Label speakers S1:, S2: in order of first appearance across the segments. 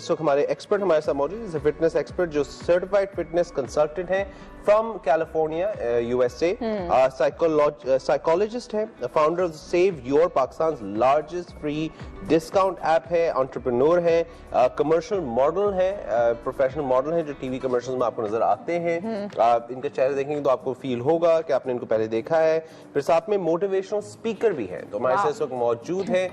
S1: इस वक्त हमारे एक्सपर्ट हमारे साथ मौजूद है, फिटनेस एक्सपर्ट जो सर्टिफाइड फिटनेस कंसल्टेंट हैं फ्रॉम कैलिफोर्निया यूएसए, साइकोलॉजिस्ट हैं, founder of save your Pakistan largest free discount app है, एंटरप्रेन्योर है, कमर्शियल मॉडल है, प्रोफेशनल मॉडल है जो टीवी कमर्शियल में आपको नजर आते हैं। आप इनके चेहरे देखेंगे तो आपको फील होगा कि आपने इनको पहले देखा है। फिर साथ में मोटिवेशनल स्पीकर भी हैं। तो हमारे साथ इस वक्त मौजूद है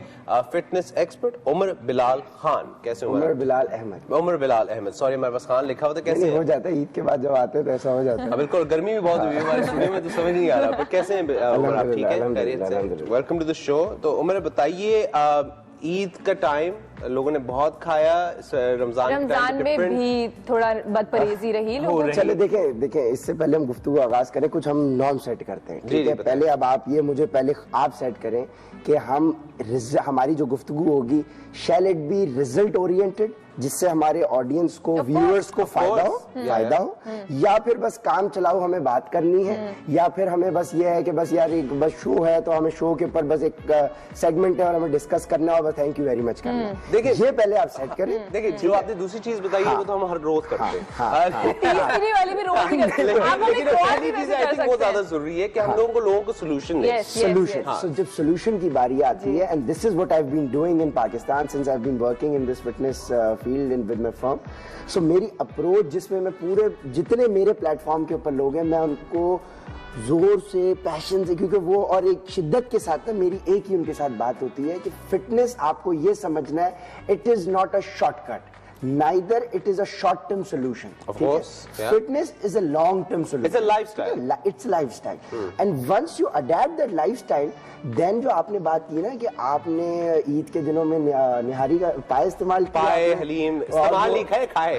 S1: फिटनेस एक्सपर्ट उमर बिलाल खान। कैसे
S2: उमर बिलाल अहमद?
S1: उमर बिलाल अहमद, सॉरी हमारे पास खान लिखा हुआ था। कैसे
S2: हो जाता है ईद के बाद जब आते हैं तो ऐसा हो जाता है।
S1: बिल्कुल, गर्मी भी बहुत हुई है हमारे स्टूडियो में तो समझ नहीं आ रहा, पर कैसे हैं उमर? आप ठीक है, खैरियत से? Welcome to the show. तो उमर बताइए, ईद का टाइम लोगों ने बहुत खाया, रमजान
S3: में भी थोड़ा बदपरहेजी रही लोगों की।
S2: चले देखें इससे पहले हम गुफ्तगू आगाज करें, कुछ हम नॉर्म सेट करते हैं, ठीक है? पहले अब आप ये मुझे पहले आप सेट करें कि हमारी जो गुफ्तगू होगी शैल इट बी रिजल्ट ओरिएंटेड, जिससे हमारे ऑडियंस को, व्यूअर्स को फायदा हो, या फिर बस काम चलाओ हमें बात करनी है, या फिर हमें बस ये है कि बस यार एक बस शो है तो हमें शो के ऊपर बस एक सेगमेंट है और हमें डिस्कस करना है, बस थैंक यू वेरी मच करना है। देखिए ये पहले आप सेट करें।
S1: देखिए जो आपने दूसरी चीज बताई है वो तो हम हर रोज करते हैं,
S3: वाली भी रोज करते हैं।
S1: पहली चीज आई थिंक बहुत ज्यादा जरूरी है कि हम लोगों को सोल्यूशन दें।
S2: सो जब सोल्यूशन की बारी आती है, and this is what I have been doing in Pakistan since I have been working in this fitness field in with my firm. So मेरी अप्रोच, जिसमें मैं पूरे जितने मेरे प्लेटफॉर्म के ऊपर लोग हैं, मैं उनको जोर से, पैशन से, क्योंकि वो और एक शिद्दत के साथ ना मेरी एक ही उनके साथ बात होती है कि फिटनेस आपको ये समझना है, it is not a shortcut, neither it is a short term solution.
S1: Of course, yeah.
S2: Fitness is a long term solution.
S1: It's a lifestyle.
S2: It's lifestyle. And once you adapt that lifestyle, then जो आपने बात की ना कि आपने ईद के दिनों में निहारी का पाए इस्तेमाल किया,
S1: पाए हलीम इस्तेमाल नहीं खाए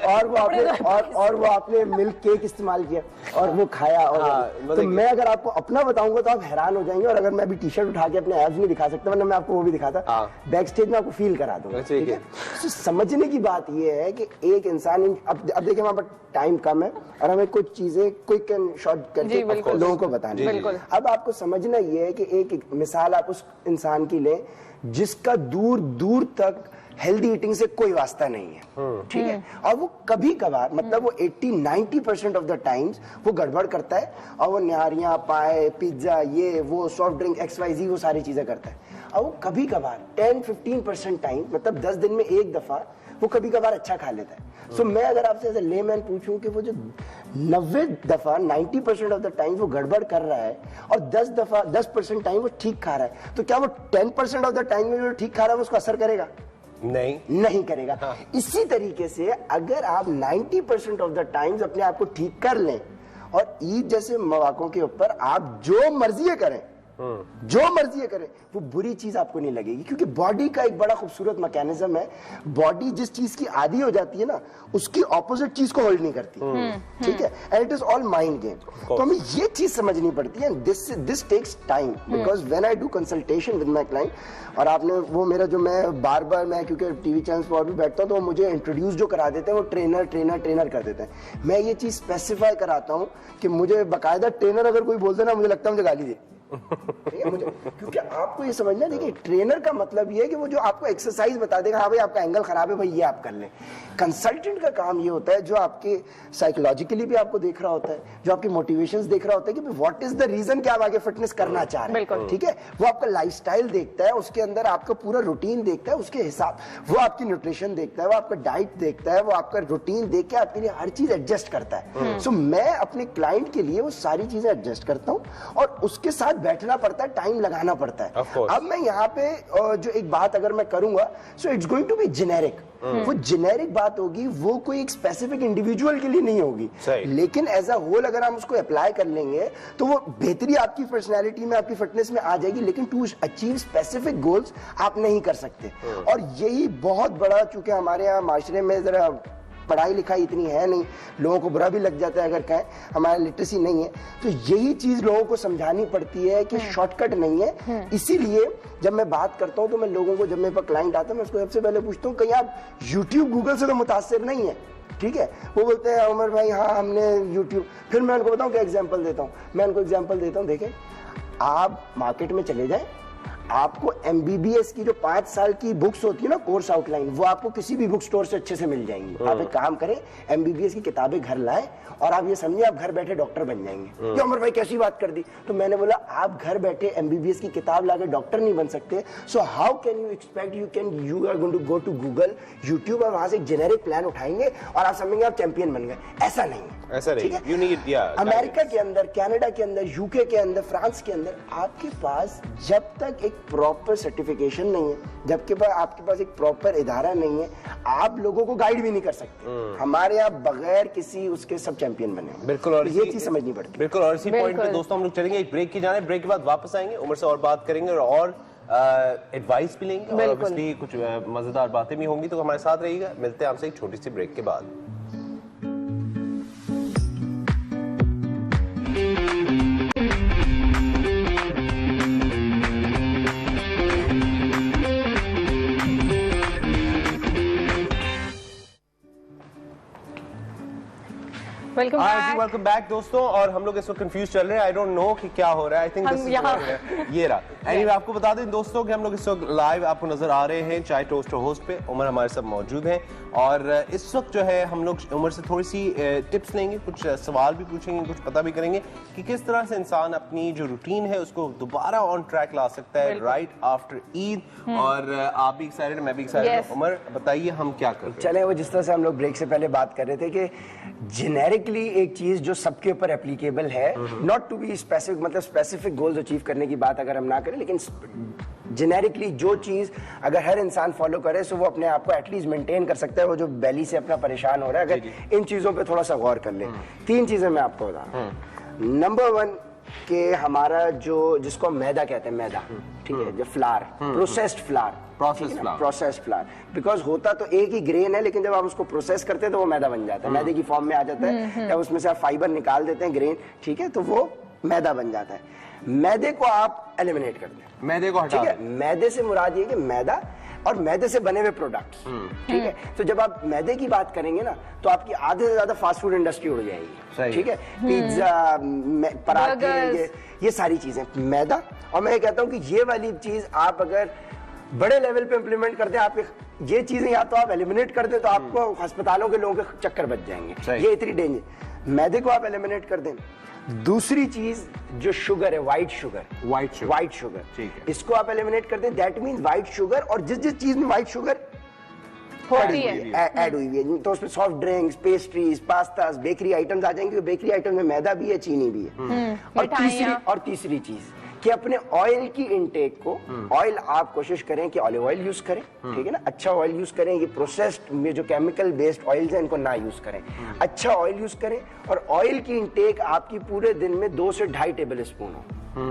S2: और वो आपने मिल्क केक इस्तेमाल किया और वो खाया, और तो मैं अगर आपको अपना बताऊंगा तो आप हैरान हो जाएंगे। और अगर मैं अभी टी शर्ट उठा के अपने एब्स नहीं दिखा सकता, वरना मैं आपको वो भी दिखाता, बैक स्टेज में आपको फील करा दूंगा, ठीक है? समझने की बात यह है कि एक इंसान, अब देखिए हमारे पास टाइम कम है और हमें कुछ चीजें क्विक एंड शॉर्ट करके लोगों को बतानी है। अब आपको समझना यह है कि एक मिसाल आप उस इंसान की लें जिसका दूर दूर तक हेल्दी ईटिंग से कोई वास्ता नहीं है, ठीक है? और वो कभी कभार, मतलब वो 80-90% ऑफ द टाइम्स वो गड़बड़ करता है और वो निहारियां, पाए, पिज्जा, ये वो सॉफ्ट ड्रिंक XYZ वो सारी चीजें करता है। और वो कभी कभार 10-15% टाइम, मतलब 10 दिन में एक दफा वो कभी कभार अच्छा खा लेता है। सो मैं अगर आपसे एज ए लेमैन पूछूं कि वो जो 90% ऑफ द टाइम वो गड़बड़ कर रहा है और 10% टाइम वो ठीक खा रहा है, तो क्या वो 10% ऑफ द टाइम में जो ठीक खा रहा है उसको असर करेगा? नहीं करेगा। इसी तरीके से अगर आप 90% ऑफ द टाइम्स अपने आप को ठीक कर लें और ईद जैसे मौकों के ऊपर आप जो मर्जी करें, वो बुरी चीज आपको नहीं लगेगी, क्योंकि बॉडी का एक बड़ा खूबसूरत मैकेनिज्म है। बॉडी जिस चीज की आदी हो जाती है ना, उसकी ऑपोजिट चीज को होल्ड नहीं करती, ठीक है? And it is all mind game. तो हमें ये चीज समझनी पड़ती है, this takes time, because when I do consultation with my client, और आपने वो मेरा जो मैं बार मैं क्योंकि टीवी चैनल्स पर भी बैठता हूँ तो मुझे इंट्रोड्यूस जो करा देते हैं वो ट्रेनर कर देते हैं। मैं ये चीज स्पेसिफाई कराता हूँ कि मुझे बाकायदा ट्रेनर अगर कोई बोलते ना, मुझे लगता है मुझे गाली दे, ठीक है? मुझे, क्योंकि आपको ये समझना है, देखिए ट्रेनर का मतलब ये है कि वो जो आपको एक्सरसाइज बता देगा, हाँ भाई आपका एंगल खराब है भाई ये आप कर लें। कंसल्टेंट का काम ये होता है जो आपके साइकोलॉजिकली भी आपको देख रहा होता है, जो आपके मोटिवेशंस देख रहा होता है कि व्हाट इज द रीजन कि आप आगे फिटनेस करना चाह रहे हैं, ठीक है? वो आपका लाइफस्टाइल देखता है, उसके अंदर आपका पूरा रूटीन देखता है, उसके हिसाब वो आपकी न्यूट्रिशन देखता है, वो आपका डाइट देखता है, वो आपका रूटीन देख के आपके लिए हर चीज एडजस्ट करता है। सो मैं अपने क्लाइंट के लिए वो सारी चीजें एडजस्ट करता हूँ और उसके साथ बैठना पड़ता है, टाइम लगाना पड़ता है। अब मैं यहाँ पे जो एक बात अगर मैं करूंगा, so it's going to be generic. वो जेनेरिक बात होगी, वो कोई एक स्पेसिफिक इंडिविजुअल के लिए नहीं होगी, लेकिन एज अ होल अगर हम उसको अप्लाई कर लेंगे तो वो बेहतरी आपकी पर्सनैलिटी में, आपकी फिटनेस में आ जाएगी, लेकिन टू अचीव स्पेसिफिक गोल्स आप नहीं कर सकते। और यही बहुत बड़ा, चूंकि हमारे यहाँ माशरे में जरा पढ़ाई लिखाई इतनी है नहीं, लोगों को बुरा भी लग जाता है अगर कहें हमारा लिटरेसी नहीं है, तो यही चीज लोगों को समझानी पड़ती है कि शॉर्टकट नहीं है। इसीलिए जब मैं बात करता हूं तो मैं लोगों को, जब मेरे पास क्लाइंट आता है, मैं उसको सबसे पहले पूछता हूं कहीं आप यूट्यूब गूगल से तो मुतासिर नहीं है, ठीक है? वो बोलते हैं उमर भाई हाँ हमने यूट्यूब, फिर मैं उनको बताऊं क्या एग्जाम्पल देता हूं, मैं उनको एग्जाम्पल देता हूं, देखें आप मार्केट में चले जाएं, आपको MBBS की जो 5 साल की बुक्स होती है ना, कोर्स आउटलाइन, वो आपको किसी भी बुक स्टोर से अच्छे से मिल जाएंगी। आप एक काम करें, MBBS की किताबें घर लाएं और आप ये समझिए आप घर बैठे डॉक्टर बन जाएंगे। ये उमर भाई कैसी बात कर दी? तो मैंने बोला आप घर बैठे MBBS की किताब लाकर डॉक्टर नहीं बन सकते, so how can you expect you are going to go to Google, YouTube और वहां से एक जेनेरिक प्लान उठाएंगे और आप समझेंगे आप चैंपियन बन गए। ऐसा नहीं है,
S1: ऐसा नहीं है। You need,
S2: अमेरिका के अंदर, कनाडा के अंदर, यूके के अंदर, फ्रांस के अंदर आपके पास जब तक एक प्रॉपर सर्टिफिकेशन नहीं है, जबकि आपके पास एक प्रॉपर इदारा नहीं है, आप लोगों को गाइड भी नहीं कर सकते। हमारे यहाँ बगैर किसी उसके सब चैंपियन बने।
S1: बिल्कुल, और
S2: ये चीज समझनी पड़ती है।
S1: बिल्कुल, और इसी पॉइंट पे दोस्तों हम लोग चलेंगे एक ब्रेक की जाने, ब्रेक के बाद वापस आएंगे, उमर से और बात करेंगे और एडवाइस भी लेंगे और ऑब्वियसली कुछ मजेदार बातें भी होंगी। तो हमारे साथ रहिएगा, मिलते हैं आपसे एक छोटी सी ब्रेक के बाद। वेलकम बैक दोस्तों। और हम लोग इस वक्त कंफ्यूज चल रहे हैं, आई डोंट नो कि क्या हो रहा है। आई थिंक ये रहा। एनीवे आपको बता दें दोस्तों कि हम लोग इस वक्त लाइव आपको नजर आ रहे हैं चाय टोस्ट होस्ट पे। उमर हमारे साथ मौजूद हैं और इस वक्त जो है हम लोग उमर से थोड़ी सी टिप्स लेंगे, कुछ सवाल भी पूछेंगे, कुछ पता भी करेंगे कि किस तरह से इंसान अपनी जो रूटीन है उसको दोबारा ऑन ट्रैक ला सकता है राइट आफ्टर ईद। और आप भी एक्साइटेड, मैं भी एक्साइटेड। उमर बताइए हम क्या कर रहे हैं?
S2: चले, वो जिस तरह से हम लोग ब्रेक से पहले बात कर रहे थे कि जेनेरिकली एक चीज जो सबके ऊपर एप्लीकेबल है, नॉट टू बी स्पेसिफिक, मतलब स्पेसिफिक गोल्स अचीव करने की बात अगर हम ना करें, लेकिन जेनेरिकली जो चीज अगर हर इंसान फॉलो करे तो वो अपने आप को एटलीस्ट मेंटेन कर सकता है। वो जो बेली से अपना परेशान हो रहा है, अगर इन चीजों पे थोड़ा सा गौर कर ले। 3 चीजें मैं आपको बता रहा हूं। नंबर 1 कि हमारा जो जिसको मैदा कहते हैं, मैदा, ठीक है, जो flower, processed flower, processed flower, because होता तो एक ही ग्रेन है, लेकिन जब आप उसको प्रोसेस करते हैं तो वो मैदा बन जाता है, मैदे की फॉर्म में आ जाता है। जब उसमें से आप फाइबर निकाल देते हैं, ग्रेन, ठीक है, तो वो मैदा बन जाता है। मैदे को आप एलिमिनेट कर दें,
S1: मैदे को हटा दें।
S2: ठीक है, मैदे से मुराद ये कि मैदा और मैदे से बने हुए प्रोडक्ट्स, ठीक है। तो जब आप मैदे की बात करेंगे ना, तो आपकी आधे से ज्यादा फास्ट फूड इंडस्ट्री उड़ जाएगी, ठीक है। पिज्जा, पराठे, ये सारी चीजें मैदा। और मैं कहता हूं कि ये वाली चीज आप अगर बड़े लेवल पे इंप्लीमेंट करते हैं, आप ये चीजें या तो आप एलिमिनेट कर दें तो आपको अस्पतालों के लोगों के चक्कर बच जाएंगे। ये इतनी डेंजर, मैदे को आप एलिमिनेट कर दें। दूसरी चीज जो शुगर है, व्हाइट शुगर, ठीक है, इसको आप एलिमिनेट कर दें। दैट मींस व्हाइट शुगर, और जिस चीज में व्हाइट शुगर ऐड हुई है, तो उसमें soft drinks, pastries, pastas, bakery items आ जाएंगे। बेकरी आइटम में मैदा भी है, चीनी भी है। और तीसरी चीज कि अपने ऑयल की इनटेक को, ऑयल आप कोशिश करें कि ऑलिव ऑयल यूज करें, ठीक है ना, अच्छा ऑयल यूज करें। ये प्रोसेस्ड में जो केमिकल बेस्ड ऑयल्स हैं इनको ना यूज करें, अच्छा ऑयल यूज करें। और ऑयल की इनटेक आपकी पूरे दिन में 2 से 2.5 टेबल स्पून हो,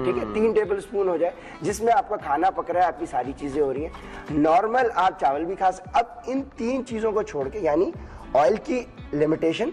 S2: ठीक है, 3 टेबल स्पून हो जाए, जिसमें आपका खाना पक रहा है, आपकी सारी चीजें हो रही हैं। नॉर्मल आप चावल भी खा सकते। अब इन 3 चीजों को छोड़ के, यानी ऑयल की लिमिटेशन,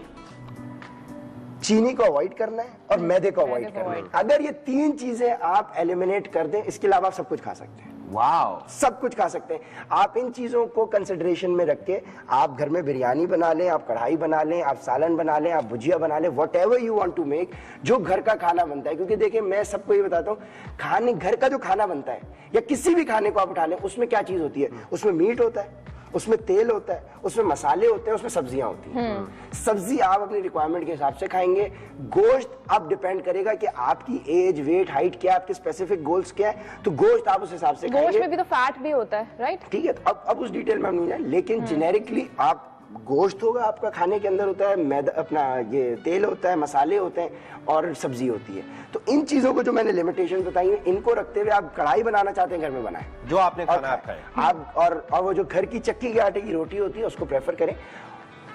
S2: चीनी को अवॉइड करना है और मैदे को अवॉइड करना है। अगर ये 3 चीजें आप एलिमिनेट कर दें, इसके अलावा आप सब कुछ खा सकते हैं।
S1: वाओ,
S2: सब कुछ खा सकते हैं आप। इन चीजों को कंसिडरेशन में रख के आप घर में बिरयानी बना लें, आप कढ़ाई बना लें, आप सालन बना लें, आप भुजिया बना लें, whatever you want to make, जो घर का खाना बनता है। क्योंकि देखिए, मैं सबको ये बताता हूँ, खाने, घर का जो खाना बनता है या किसी भी खाने को आप उठा लें, उसमें क्या चीज होती है? उसमें मीट होता है, उसमें तेल होता है, उसमें मसाले होते हैं, उसमें सब्जियां होती हैं। सब्जी आप अपनी रिक्वायरमेंट के हिसाब से खाएंगे। गोश्त अब डिपेंड करेगा कि आपकी एज, वेट, हाइट क्या है, आपके स्पेसिफिक गोल्स क्या है, तो गोश्त आप उस हिसाब से खाएंगे।
S3: गोश्त में भी तो फैट भी होता है, राइट?
S2: ठीक है, तो अब उस डिटेल में हम नहीं जाए, लेकिन जेनेरिकली आप गोश्त होगा आपका खाने के अंदर होता है, मैदा, अपना ये तेल होता है, मसाले होते हैं और सब्जी होती है। तो इन चीजों को जो मैंने लिमिटेशन बताई है, इनको रखते हुए आप कढ़ाई बनाना चाहते हैं, घर में बनाएं,
S1: जो आपने खाना आप खाएं।
S2: आप और वो जो घर की चक्की के आटे की रोटी होती है उसको प्रेफर करें।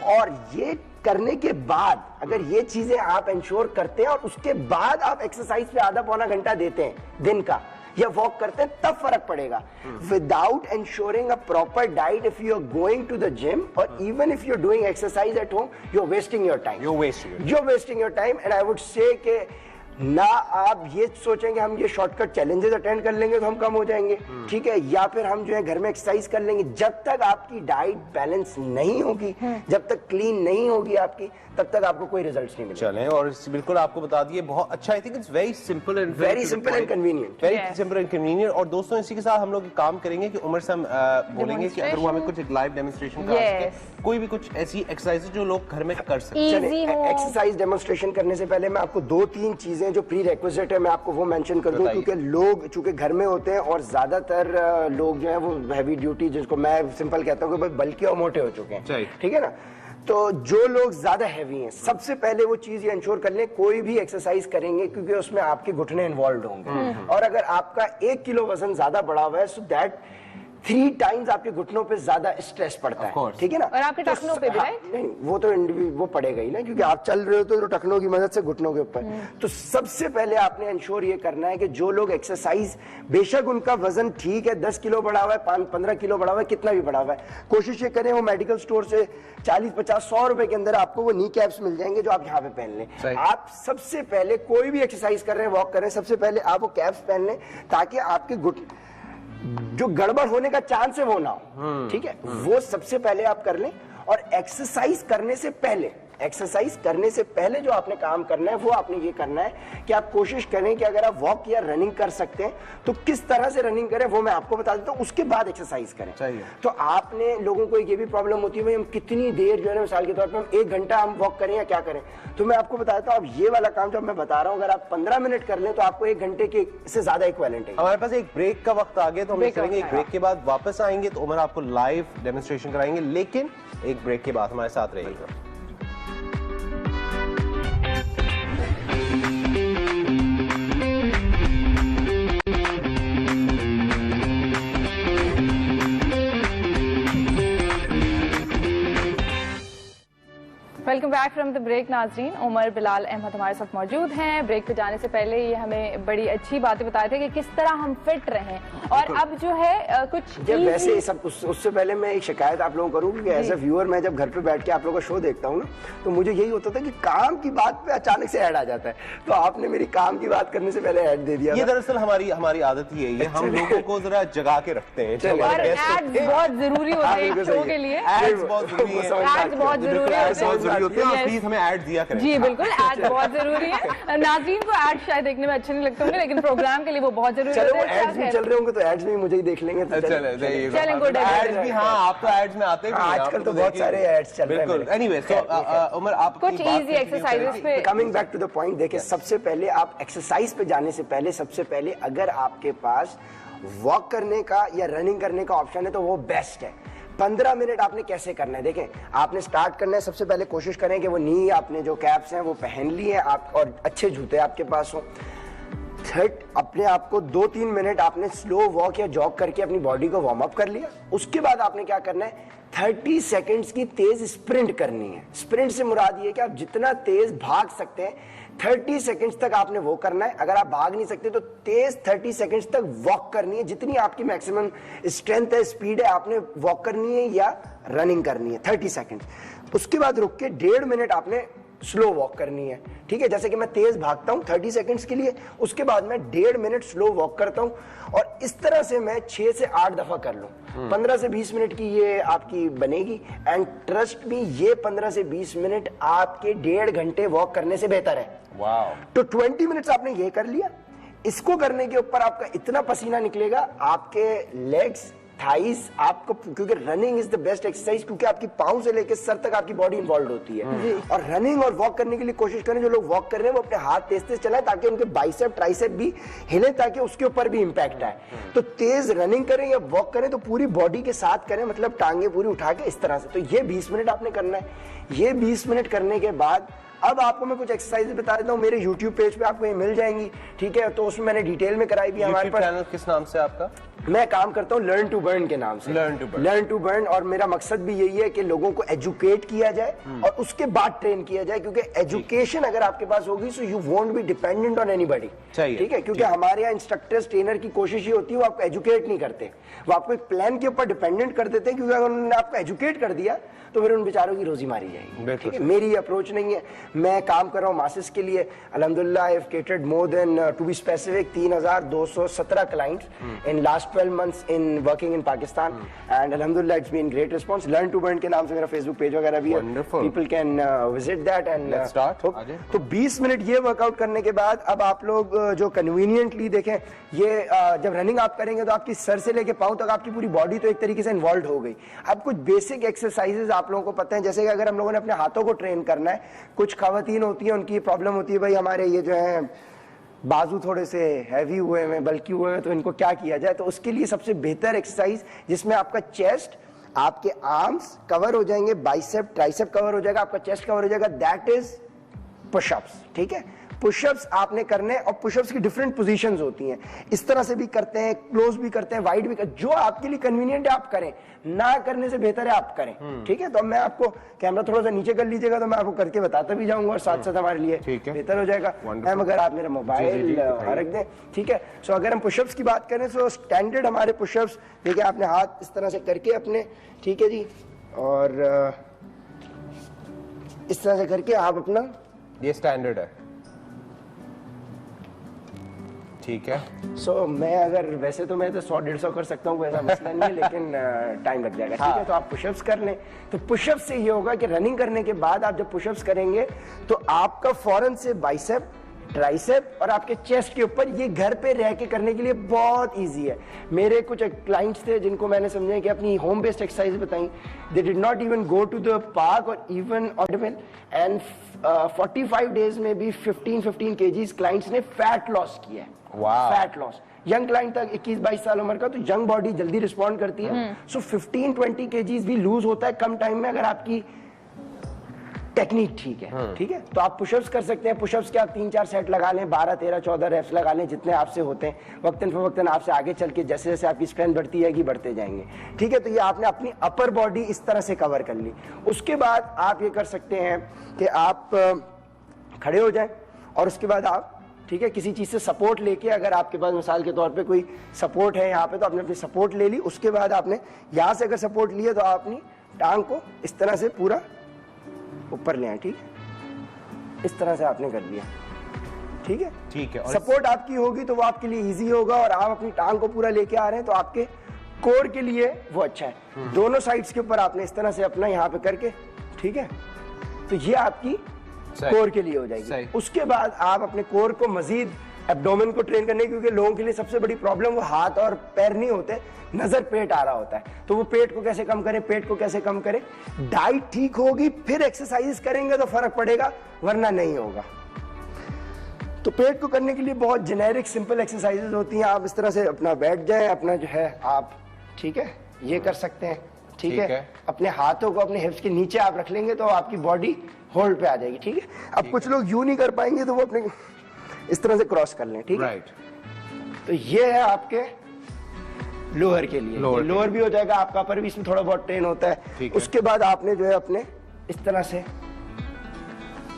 S2: और ये करने के बाद अगर ये चीजें आप इंश्योर करते हैं और उसके बाद आप एक्सरसाइज पे आधा पौना घंटा देते हैं दिन का, या वॉक करते हैं, तब फर्क पड़ेगा। Without ensuring a proper diet, if you are going to the gym और even if you are doing exercise at home, you are wasting your time.
S1: You're wasting your
S2: time and I would say कि ना आप ये सोचेंगे हम ये shortcut challenges attend कर लेंगे तो हम कम हो जाएंगे, ठीक है, या फिर हम जो है घर में एक्सरसाइज कर लेंगे। जब तक आपकी डाइट बैलेंस नहीं होगी, जब तक क्लीन नहीं होगी आपकी, तब तक आपको कोई रिजल्ट्स नहीं मिलेंगे।
S1: चलें, और बिल्कुल आपको बता दिए, बहुत अच्छा। I think it's very simple and
S2: convenient,
S1: very simple and convenient. और दोस्तों इसी के साथ हम लोग काम करेंगे कि उमर से हम बोलेंगे कि अगर वो हमें कुछ एक लाइव डेमोन्स्ट्रेशन करा सके, कोई भी कुछ ऐसी एक्सरसाइज जो लोग घर में कर सकते हैं।
S2: एक्सरसाइज डेमोन्स्ट्रेशन करने से पहले मैं आपको 2-3 चीजें जो प्री रिक्विजिट है मैं आपको वो मेंशन कर दूं, क्योंकि लोग चूंकि घर में होते हैं और ज्यादातर लोग जो है वो हैवी ड्यूटी, जिसको मैं सिंपल कहता हूँ कि भाई बल्कि और मोटे हो चुके हैं, ठीक है ना। तो जो लोग ज्यादा हैवी हैं, सबसे पहले वो चीज ये इंश्योर कर लें कोई भी एक्सरसाइज करेंगे क्योंकि उसमें आपके घुटने इन्वॉल्व होंगे, और अगर आपका 1 किलो वजन ज्यादा बढ़ा हुआ है सो दैट 3 टाइम्स आपके घुटनों पे ज्यादा स्ट्रेस पड़ता है, ठीक है ना।
S3: और आपके टखनों पे भी,
S2: नहीं वो तो वो पड़ेगा ही ना, क्योंकि आप चल रहे हो तो टखनों की मदद से घुटनों के ऊपर। तो सबसे पहले आपने इंश्योर ये करना है कि जो लोग एक्सरसाइज, बेशक उनका वजन ठीक है, 10 किलो बढ़ा हुआ है, 15 किलो बढ़ा हुआ है, कितना भी बढ़ा हुआ है, कोशिश ये करें वो मेडिकल स्टोर से 40, 50, 100 रुपए के अंदर आपको वो नी कैप्स मिल जाएंगे जो आप यहाँ पे पहन लें। आप सबसे पहले कोई भी एक्सरसाइज कर रहे हैं, वॉक कर रहे हैं, सबसे पहले आप वो कैप्स पहन लें ताकि आपके जो गड़बड़ होने का चांस है वो ना हो, ठीक है। वो सबसे पहले आप कर लें। और एक्सरसाइज करने से पहले जो आपने काम करना है वो आपने ये करना है कि आप कोशिश करें कि अगर आप वॉक या रनिंग कर सकते हैं तो किस तरह से रनिंग करें वो मैं आपको बता देता हूं, उसके बाद एक्सरसाइज करें। तो आपने लोगों को ये भी प्रॉब्लम होती है भाई हम कितनी देर जो है ना, मिसाल के तौर पर हम 1 घंटा हम वॉक करें या क्या करें, तो मैं आपको बता देता हूं, अब ये वाला काम जो मैं बता रहा हूं अगर आप 15 मिनट कर लें तो आपको 1 घंटे के से ज्यादा इक्विवेलेंट है।
S1: हमारे पास एक ब्रेक का वक्त आ गया तो हम करेंगे, एक ब्रेक के बाद वापस आएंगे तो उमर आपको लाइव डेमोन्स्ट्रेशन कराएंगे, लेकिन एक ब्रेक के बाद हमारे साथ रहिएगा।
S3: Welcome back from the break नाजरीन। उमर बिलाल अहमद हमारे साथ मौजूद हैं। ब्रेक पे जाने से पहले ये हमें बड़ी अच्छी बातें बताए थे कि किस तरह हम फिट रहें, और अब जो है कुछ
S2: वैसे सब उससे पहले मैं एक शिकायत आप लोगों को करूँ कि एज अ व्यूअर मैं जब घर पे बैठ के आप लोगों का शो देखता हूँ ना, तो मुझे यही होता था कि काम की बात पे अचानक से ऐड आ जाता है, तो आपने मेरी काम की बात करने से पहले ऐड दे दिया।
S1: ये दरअसल हमारी आदत ही है, ये हम लोगों को जरा जगा के रखते हैं।
S3: और एड्स बहुत जरूरी होते हैं शो के लिए,
S1: एड्स बहुत जरूरी है,
S3: एड्स बहुत जरूरी है,
S1: प्लीज हमें ऐड दिया करें।
S3: जी बिल्कुल, ऐड बहुत जरूरी है। नाज़रीन को ऐड शायद देखने में अच्छे नहीं लगते होंगे, लेकिन प्रोग्राम के लिए वो बहुत जरूरी है।
S2: चलो एड्स भी चल रहे होंगे तो एड्स भी मुझे ही देख लेंगे।
S3: चलें गुड
S1: एड्स भी, हाँ आप तो एड्स में आते हैं
S2: आजकल तो बहुत सारे एड्स चल रहे हैं।
S1: बिल्कुल। एनीवे सो उमर आप
S3: कुछ इजी एक्सरसाइजेस पे
S2: coming back to the point, देखिए सबसे पहले आप एक्सरसाइज पे जाने से पहले सबसे पहले अगर आपके पास वॉक करने का या रनिंग करने का ऑप्शन है तो वो बेस्ट है। 15 मिनट आपने कैसे करना है, देखें आपने स्टार्ट करना है, सबसे पहले कोशिश करें कि वो नी आपने जो कैप्स हैं वो पहन लिए आप और अच्छे जूते आपके पास हो। अपने आप को 2-3 मिनट आपने स्लो वॉक या जॉग करके अपनी बॉडी को वार्म अप कर लिया। उसके बाद आपने क्या करना है, 30 सेकेंड्स की तेज स्प्रिंट करनी है। स्प्रिंट से मुराद ये कि आप जितना तेज भाग सकते हैं 30 सेकेंड्स तक आपने वो करना है। अगर आप भाग नहीं सकते तो तेज 30 सेकेंड्स तक वॉक करनी है, जितनी आपकी मैक्सिमम स्ट्रेंथ है, स्पीड है, आपने वॉक करनी है या रनिंग करनी है 30 सेकेंड। उसके बाद रुक के 1.5 मिनट आपने स्लो वॉक करनी है, ठीक है। जैसे कि मैं तेज भागता हूं 30 सेकंड्स के लिए, उसके बाद मैं 1.5 मिनट स्लो वॉक करता हूं, और इस तरह से मैं 6 से 8 दफा कर लूं। 15 से 20 मिनट की ये आपकी बनेगी, एंड ट्रस्ट मी ये 15 से 20 मिनट आपके 1.5 घंटे वॉक करने से बेहतर है।
S1: वाओ।
S2: तो 20 मिनट्स आपने ये कर लिया। इसको करने के ऊपर आपका इतना पसीना निकलेगा, आपके लेग्स, थाइस, आपको, क्योंकि running is the best exercise, क्योंकि आपकी पाँव से लेकर सर तक आपकी बॉडी इन्वॉल्व होती है। और रनिंग और वॉक करने के लिए कोशिश करें, जो लोग वॉक कर रहे हैं वो अपने हाथ तेज तेज चलाएं ताकि उनके बाइसेप ट्राइसेप भी हिले, ताकि उसके ऊपर भी इंपैक्ट आए। तो तेज रनिंग करें या वॉक करें तो पूरी बॉडी के साथ करें, मतलब टांगे पूरी उठा के इस तरह से। तो ये 20 मिनट आपने करना है। ये 20 मिनट करने के बाद अब आपको मैं कुछ एक्सरसाइज बता देता हूँ, मेरे YouTube पेज पे आपको ये मिल जाएंगी, ठीक है। तो उसमें मैंने डिटेल में कराई भी। हमारे पास
S1: चैनल किस नाम से आपका?
S2: मैं काम करता हूँ लर्न टू बर्न के नाम से। लर्न टू बर्न, और मेरा मकसद भी यही है कि लोगों को एजुकेट किया जाए और उसके बाद ट्रेन किया जाए, क्योंकि एजुकेशन अगर आपके पास होगी so you won't be dependent on anybody, ठीक है। क्योंकि हमारे यहाँ इंस्ट्रक्टर्स, ट्रेनर की कोशिश ये होती है वो आपको एजुकेट नहीं करते, वो आपको एक प्लान के ऊपर डिपेंडेंट कर देते हैं, क्योंकि अगर उन्होंने आपको एजुकेट कर दिया तो फिर उन बेचारों की रोजी मारी जाएगी, ठीक है। मेरी अप्रोच नहीं है। मैं काम कर रहा हूँ मासेस के लिए, अल्हम्दुलिल्लाह I have catered more than to be specific 3217 clients in last 12 months in working in Pakistan and अल्हम्दुलिल्लाह it's been great response. Learn to burn के नाम से मेरा फेसबुक पेज वगैरह भी है, people can visit that and तो 20 मिनट ये वर्कआउट करने के बाद अब आप लोग जो कन्वीनियंटली देखें, ये जब रनिंग आप करेंगे तो आपकी सर से लेके पांव तक आपकी पूरी बॉडी तो एक तरीके से इन्वॉल्व हो गई। अब कुछ बेसिक एक्सरसाइजेस आप लोगों को पता है, जैसे कि अगर हम लोगों ने अपने हाथों को ट्रेन करना है, कुछ खवातीन होती है उनकी प्रॉब्लम होती है भाई हमारे ये जो है बाजू थोड़े से हैवी हुए हैं, बल्कि हुए हैं, तो इनको क्या किया जाए। तो उसके लिए सबसे बेहतर एक्सरसाइज जिसमें आपका चेस्ट, आपके आर्म्स कवर हो जाएंगे, बाइसेप ट्राइसेप कवर हो जाएगा, आपका चेस्ट कवर हो जाएगा, दैट इज पुशअप्स। ठीक है, पुशअप्स आपने करने और पुशअप्स की डिफरेंट पोजीशंस होती हैं, इस तरह से भी करते हैं, क्लोज भी करते हैं, वाइड भी करते हैं, जो आपके लिए कन्वीनियंट है आप करें, ना करने से बेहतर है आप करें। ठीक है, तो मैं आपको कैमरा थोड़ा सा नीचे कर लीजिएगा तो मैं आपको करके बताता भी जाऊंगा और साथ साथ हमारे लिए बेहतर हो जाएगा। मैम अगर आप मेरा मोबाइल रख दें, ठीक है। सो अगर हम पुशअप्स की बात करें तो स्टैंडर्ड हमारे पुशअप्स देखिए, आपने हाथ इस तरह से करके अपने, ठीक है जी, और इस तरह से करके आप अपना,
S1: ये स्टैंडर्ड है, ठीक है।
S2: मैं अगर वैसे तो मैं तो 100-150 कर सकता हूँ, कोई ऐसा मसला नहीं है, लेकिन टाइम लग जाएगा। ठीक है, तो आप पुशअप्स कर लें। तो पुशअप्स से ये होगा कि रनिंग करने के बाद आप जब पुशअप्स करेंगे तो आपका फौरन से बाइसेप, ट्राइसेप और आपके चेस्ट के ऊपर, ये घर पे रह के करने के लिए बहुत इजी है। मेरे कुछ क्लाइंट्स थे जिनको मैंने समझा कि अपनी होम बेस्ड एक्सरसाइज बताई, they did not even go to the park और इवन ऑडिबल एंड 45 डेज में भी 15 केजीज क्लाइंट्स ने फैट लॉस किया है। फैट लॉस, यंग क्लाइंट तक 21-22 साल उम्र का, तो यंग बॉडी जल्दी रिस्पॉन्ड करती है। सो 15-20 केजीज भी लूज होता है कम टाइम में अगर आपकी टेक्निक ठीक है। ठीक है, तो आप पुशअप्स कर सकते हैं। पुशअप्स के आप 3-4 सेट लगा लें, 12, 13, 14 रेप्स लगा लें, जितने आपसे होते हैं। वक्तन फवक्तन आपसे आगे चल के जैसे जैसे आपकी स्ट्रेंथ बढ़ती जाएगी बढ़ते जाएंगे। ठीक है, तो ये आपने अपनी अपर बॉडी इस तरह से कवर कर ली। उसके बाद आप ये कर सकते हैं कि आप खड़े हो जाएं और उसके बाद आप, ठीक है, किसी चीज से सपोर्ट लेके, अगर आपके पास मिसाल के तौर पे कोई सपोर्ट है यहाँ पे, तो आपने अपनी सपोर्ट ले ली। उसके बाद आपने यहाँ से अगर सपोर्ट लिया तो आप अपनी टांग को इस तरह से पूरा ऊपर ले आए। ठीक है, इस तरह से आपने कर लिया। ठीक है, ठीक है। सपोर्ट आपकी होगी तो वो आपके लिए इजी होगा, और आप अपनी टांग को पूरा लेके आ रहे हैं तो आपके कोर के लिए वो अच्छा है। दोनों साइड्स के ऊपर आपने इस तरह से अपना यहाँ पे करके, ठीक है, तो ये आपकी कोर के लिए हो जाएगी। उसके बाद आप अपने कोर को मजीद एब्डोमेन को ट्रेन करने, क्योंकि लोगों के लिए सबसे बड़ी प्रॉब्लम वो हाथ और पैर नहीं होते, नजर पेट आ रहा होता है। तो वो पेट को कैसे कम करें, पेट को कैसे कम करें, डाइट ठीक होगी फिर एक्सरसाइज करेंगे तो फर्क पड़ेगा, वरना नहीं होगा। तो पेट को करने के लिए बहुत जेनेरिक सिंपल एक्सरसाइजेज होती हैं। आप इस तरह से अपना बैठ जाए, अपना जो है आप, ठीक है, ये कर सकते हैं। ठीक है, अपने हाथों को अपने हिप्स के नीचे आप रख लेंगे तो आपकी बॉडी होल्ड पे आ जाएगी। ठीक है, अब कुछ लोग यूं नहीं कर पाएंगे तो वो अपने इस तरह से क्रॉस कर लें। ठीक है, तो ये है आपके लोअर के लिए, लोअर भी हो जाएगा आपका, अपर भी इसमें थोड़ा बहुत ट्रेन होता है। उसके बाद आपने जो है अपने इस तरह से,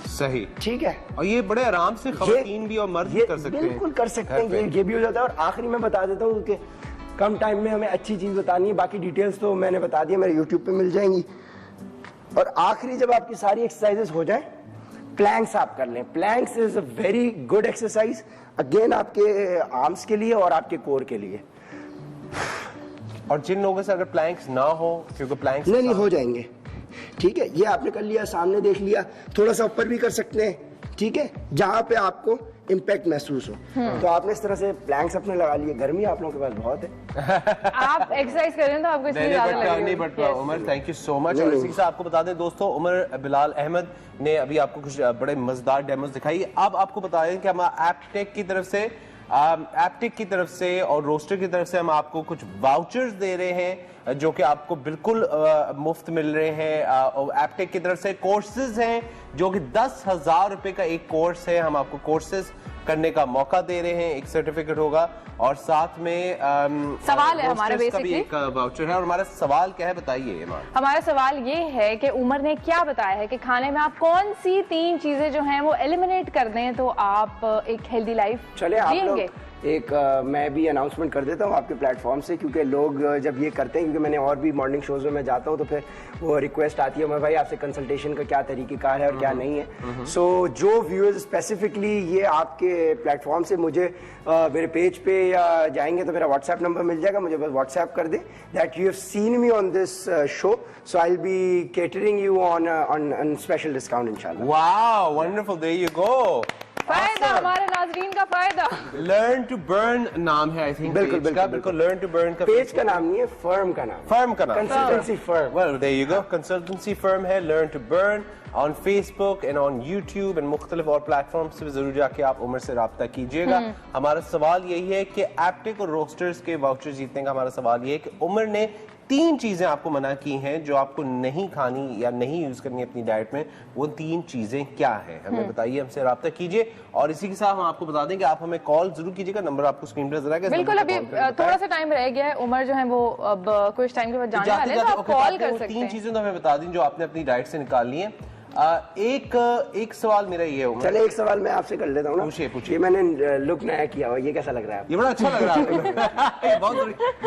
S1: सही,
S2: ठीक है,
S1: और ये बड़े आराम से खवातीन भी और मर्द भी कर सकते हैं,
S2: बिल्कुल कर सकते हैं, ये भी हो जाता है। और आखिरी में बता देता हूँ कि कम टाइम में हमें अच्छी चीज बतानी है, बाकी डिटेल्स तो मैंने बता दिया, मेरे यूट्यूब पे मिल जाएंगी। और आखिरी जब आपकी सारी एक्सरसाइजेस हो जाए, प्लैंक्स आप कर लें। Planks is a very good exercise, again आपके आर्म्स के लिए और आपके कोर के लिए।
S1: और जिन लोगों से अगर प्लैंक्स ना हो, क्योंकि प्लैंक्स
S2: नहीं हो जाएंगे। ठीक है, ये आपने कर लिया, सामने देख लिया, थोड़ा सा ऊपर भी कर सकते हैं। ठीक है, जहां पे आपको इम्पैक्ट महसूस हो। तो आपने इस तरह से प्लैंक्स अपने लगा लिए। गर्मी आप लोगों के पास बहुत है,
S3: आप एक्सरसाइज कर रहे हैं तो आपको इसलिए ज्यादा लगेगी।
S1: But Umar, thank you so much. और इसी से आपको बता दें दोस्तों, उमर बिलाल अहमद ने अभी आपको कुछ बड़े मजेदार डेमोस दिखाई। अब आपको बता दें कि हम एप्टेक की तरफ से और रोस्टर की तरफ से हम आपको कुछ वाउचर्स दे रहे हैं जो कि आपको बिल्कुल मुफ्त मिल रहे हैं। एप्टेक की तरफ से कोर्सेज हैं जो कि 10,000 रुपए का एक कोर्स है। हम आपको कोर्सेज करने का मौका दे रहे हैं, एक सर्टिफिकेट होगा और साथ में
S3: सवाल है हमारा बेसिकली,
S1: एक वाउचर है। और हमारा सवाल क्या है बताइए।
S3: हमारा सवाल ये है कि उमर ने क्या बताया है कि खाने में आप कौन सी 3 चीजें जो हैं वो एलिमिनेट कर दें तो आप एक हेल्दी लाइफ जिएंगे।
S2: मैं भी अनाउंसमेंट कर देता हूँ आपके प्लेटफॉर्म से, क्योंकि लोग जब ये करते हैं, क्योंकि मैंने और भी मॉर्निंग शोज में मैं जाता हूँ तो फिर वो रिक्वेस्ट आती है, मैं भाई आपसे कंसल्टेशन का क्या तरीक़ेकार है और क्या नहीं है। सो जो व्यूअर्स स्पेसिफिकली ये आपके प्लेटफॉर्म से मुझे मेरे पेज पे या जाएंगे तो मेरा व्हाट्सएप नंबर मिल जाएगा, मुझे बस व्हाट्सएप कर दे that you have seen me on this show, so I will be catering you on special discount इंशाल्लाह।
S1: Wow, wonderful, there you go.
S3: फायदा हमारे नाजरीन का फायदा।
S1: लर्न टू बर्न नाम है आई थिंक। बिल्कुल लर्न टू बर्न का
S2: पेज का नाम नहीं है, फर्म का नाम।
S1: फर्म का नाम,
S2: consultancy firm.
S1: Well there you go, consultancy firm है learn to burn on Facebook and on YouTube and मुख्तलिफ और प्लेटफॉर्म्स पे जरूर जाके आप उमर से रब्ता कीजिएगा। हमारा सवाल यही है कि एप्टिक और रोस्टर्स के वाउचर जीतने का हमारा सवाल ये है कि उमर ने 3 चीजें आपको मना की हैं जो आपको नहीं खानी या नहीं यूज करनी अपनी डाइट में, वो 3 चीजें क्या हैं हमें बताइए, हमसे रब्ता कीजिए। और इसी के साथ हम आपको बता दें कि आप हमें कॉल जरूर कीजिएगा, नंबर आपको स्क्रीन पर नजर आएगा।
S3: बिल्कुल, अभी थोड़ा सा टाइम रह गया है, उमर जो है वो अब कुछ टाइम के बाद जाने वाले हैं, तो आप कॉल कर सकते हैं।
S1: 3 चीजें तो हमें बता दी जो आपने अपनी डाइट से निकालनी है। एक सवाल मेरा ये है,
S2: चले एक सवाल मैं आपसे कर लेता हूँ ना।
S1: पूछिए।
S2: ये मैंने लुक नया किया हुआ, ये कैसा लग रहा है?
S1: ये बड़ा अच्छा लग रहा है। बहुत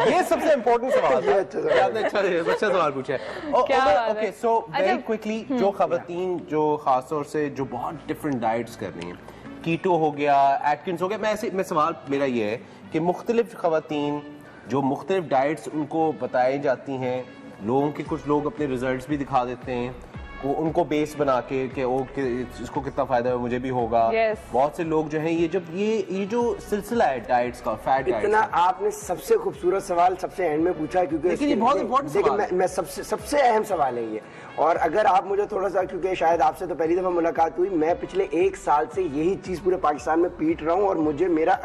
S1: ये सबसे इम्पोर्टेंट सवाल है, आपने अच्छा सवाल पूछा है। ओके, सो वेरी क्विकली, जो खवातीन जो खासतौर से जो बहुत डिफरेंट डाइट्स कर रही हैं, कीटो हो गया, एटकिंस हो गया, मैं सवाल मेरा ये है कि मुख्तलिफ खवातीन जो मुख्तलिफ डाइट्स उनको बताई जाती हैं, लोगों के कुछ लोग अपने रिजल्ट्स भी दिखा देते हैं, वो उनको बेस बना के कि इसको कितना फायदा है मुझे भी होगा। बहुत से लोग जो हैं ये जो सिलसिला है डाइट्स का, फैट डाइट्स,
S2: इतना आपने सबसे खूबसूरत सवाल सबसे एंड में पूछा है, क्योंकि
S1: लेकिन ये बहुत इंपॉर्टेंट सवाल है।
S2: मैं सबसे अहम सवाल है ये। और अगर आप मुझे थोड़ा सा, क्योंकि शायद आपसे तो पहली दफा मुलाकात हुई, मैं पिछले 1 साल से यही चीज पूरे पाकिस्तान में पीट रहा हूँ, और मुझे मेरा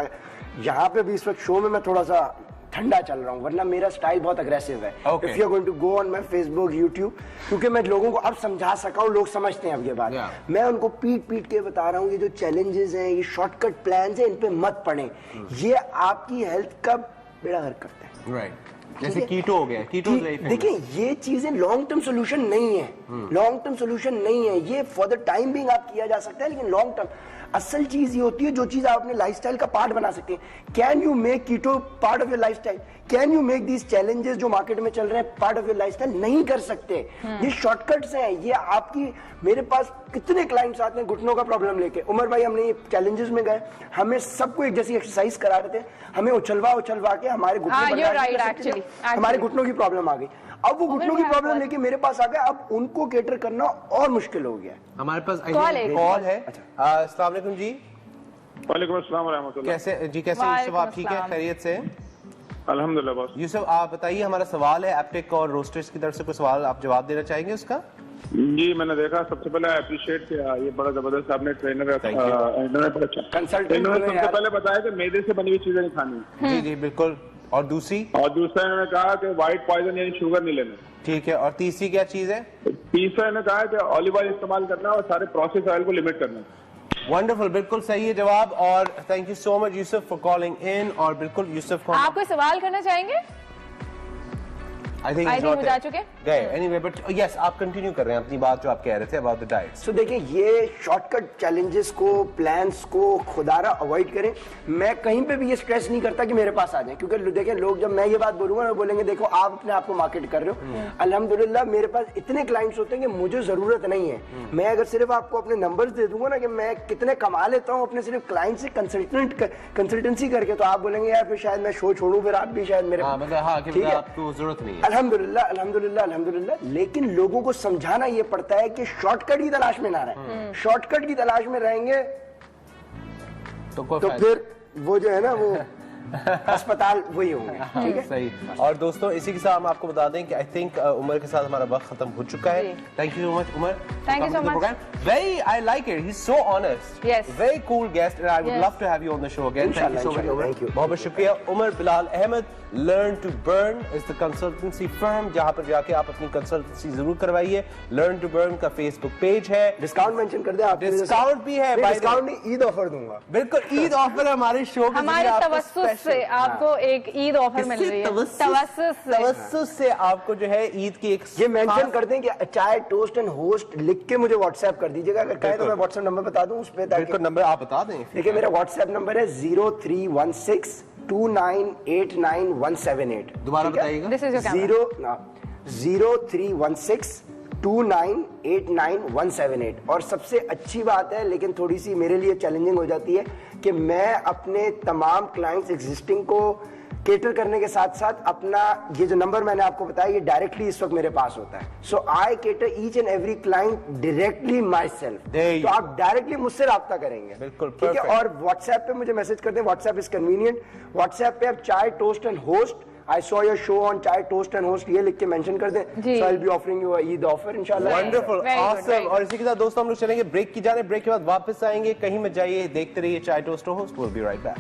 S2: यहाँ पे भी इस वक्त शो में मैं थोड़ा सा ठंडा चल रहा हूँ, वरना मेरा स्टाइल बहुत अग्रेसिव है। If you are going to go on my Facebook, YouTube, क्योंकि मैं लोगों को अब समझा सका हूँ, लोग समझते हैं अब ये बात। मैं उनको पीट के बता रहा हूँ, ये जो चैलेंजेस हैं, ये शॉर्टकट प्लान है, इन पे मत पड़े, ये आपकी हेल्थ का बेड़ा गर्क करते हैं।
S1: राइट, जैसे कीटो हो गया, कीटो
S2: देखिए ये चीजें लॉन्ग टर्म सोल्यूशन नहीं है, लॉन्ग टर्म सोल्यूशन नहीं है, ये फॉर द टाइम बिंग आप किया जा सकता है, लेकिन लॉन्ग टर्म असल चीज ये होती है जो चीज आप अपने लाइफस्टाइल का पार्ट बना सकते हैं। Can you make keto part of your lifestyle? Can you make these challenges जो मार्केट में चल रहे हैं पार्ट ऑफ योर लाइफस्टाइल? नहीं कर सकते। ये शॉर्टकट्स हैं, ये आपकी, मेरे पास कितने क्लाइंट्स आते हैं घुटनों का प्रॉब्लम लेके, उमर भाई हमने ये चैलेंजेस में गए, हमें सबको एक जैसी एक्सरसाइज करा रहे थे, हमें उछलवा के हमारे घुटनों की प्रॉब्लम आ गई। अब वो घुटनों की प्रॉब्लम लेके मेरे पास आ गया, अब उनको केटर करना और मुश्किल हो गया।
S1: हमारे पास कॉल है। अस्सलाम वालेकुम जी।
S4: वालेकुम अस्सलाम व रहमतुल्लाह।
S1: कैसे जी, कैसे यूसुफ, आप ठीक है, खैरियत से?
S4: अल्हम्दुलिल्लाह बॉस।
S1: यूसुफ आप बताइए, हमारा सवाल है एप्टिक और रोस्टर्स की तरफ से कोई सवाल आप जवाब देना चाहेंगे उसका?
S4: जी मैंने देखा, सबसे पहले अप्रिशिएट किया, ये बड़ा जबरदस्त आपने ट्रेनर कंसल्टेंट सबसे पहले बताया कि मैदे से बनी हुई चीजें नहीं खानी।
S1: जी बिल्कुल। और दूसरा
S4: इन्होंने कहा कि व्हाइट पॉइजन यानी शुगर नहीं लेना।
S1: ठीक है। और तीसरी क्या चीज है?
S4: तीसरा इन्होंने कहा कि ऑलिव ऑयल इस्तेमाल करना और सारे प्रोसेस ऑयल को लिमिट करना।
S1: वंडरफुल, बिल्कुल सही है जवाब। और thank you so much Yusuf for calling in. और बिल्कुल यूसुफ को
S3: आप कोई सवाल करना चाहेंगे?
S1: I think
S3: वो जा चुके
S1: गए। Anyway, but yes, आप कंटिन्यू कर रहे हैं अपनी बात जो आप कह रहे थे about the diet।
S2: So देखिए, ये शॉर्टकट चैलेंजेस को, प्लान्स को खुदारा अवॉइड करें। मैं कहीं पे भी ये स्ट्रेस नहीं करता कि मेरे पास आ जाए, क्योंकि देखें लोग जब मैं ये बात बोलूंगा ना, बोलेंगे देखो आप अपने आप को मार्केट कर रहे हो। अल्हम्दुलिल्लाह मेरे पास इतने क्लाइंट्स होते हैं कि मुझे जरूरत नहीं है। मैं अगर सिर्फ आपको अपने नंबर्स दे दूंगा ना कि मैं कितने कमा लेता हूँ अपने सिर्फ क्लाइंट से कंसल्टेंसी करके, तो आप बोलेंगे यार फिर शायद मैं शो छोड़ूं, फिर आप भी शायद मेरे
S1: आपको जरूरत नहीं है।
S2: अल्हम्दुलिल्लाह। लेकिन लोगों को समझाना ये पड़ता है कि शॉर्टकट की तलाश में ना रहें। शॉर्टकट की तलाश में रहेंगे तो फिर वो जो है ना, वो अस्पताल वही होंगे। ठीक है,
S1: सही। और दोस्तों इसी के साथ हम आपको बता दें कि आई थिंक उमर के साथ हमारा वक्त खत्म हो चुका है। Thank you so much Umar.
S3: Thank you so much.
S1: Very, I like it. He's so honest.
S3: Yes.
S1: Very cool guest, and I would love to have you on the show again. Thank you so much, Umar. बहुत शुक्रिया। Umar Bilal Ahmad, Learn to Burn is the consultancy firm, जहाँ पर जाके आप अपनी consultancy जरूर करवाइए। Learn to Burn का फेसबुक पेज है।
S2: डिस्काउंट मेंशन कर दे आप।
S1: डिस्काउंट भी है।
S2: डिस्काउंट नहीं, ईद ऑफर दूंगा।
S1: बिल्कुल, ईद ऑफर हमारे शो के
S3: हमारे तवस्सुस से आपको एक ईद ऑफर मिल रही है, तवस्सुस से
S1: आपको जो है ईद की एक,
S2: ये मेंशन कर दें कि चाय टोस्ट एंड होस्ट लिख के मुझे व्हाट्सएप कर दीजिएगा, अगर कहे तो मैं व्हाट्सएप नंबर बता दूं उस पे, ताकि
S1: नंबर आप बता दें।
S2: देखिए मेरा व्हाट्सएप नंबर है 031629898178।
S1: दोबारा बताइएगा।
S2: 031629898178। और सबसे अच्छी बात है, लेकिन थोड़ी सी मेरे लिए चैलेंजिंग हो जाती है, कि मैं अपने तमाम क्लाइंट्स एग्जिस्टिंग को केटर करने के साथ साथ अपना ये जो नंबर मैंने आपको बताया, ये डायरेक्टली इस वक्त मेरे पास होता है। So I cater each and every client directly myself. तो आप डायरेक्टली मुझसे राब्ता करेंगे,
S1: बिल्कुल,
S2: ठीक है। और व्हाट्सएप पे मुझे मैसेज करते हैं, व्हाट्सएप इज कन्वीनियंट। व्हाट्सएप पे आप chai toast and host, I saw your show on chai toast and host, ये लिख के मेंशन कर दें, so I will be offering you Eid offer इंशाल्लाह।
S1: Wonderful, awesome. और इसी के साथ दोस्तों हम लोग चलेंगे ब्रेक की जाने, ब्रेक के बाद वापस आएंगे, कहीं मत जाइए, देखते रहिए चाय toast host, will be right back.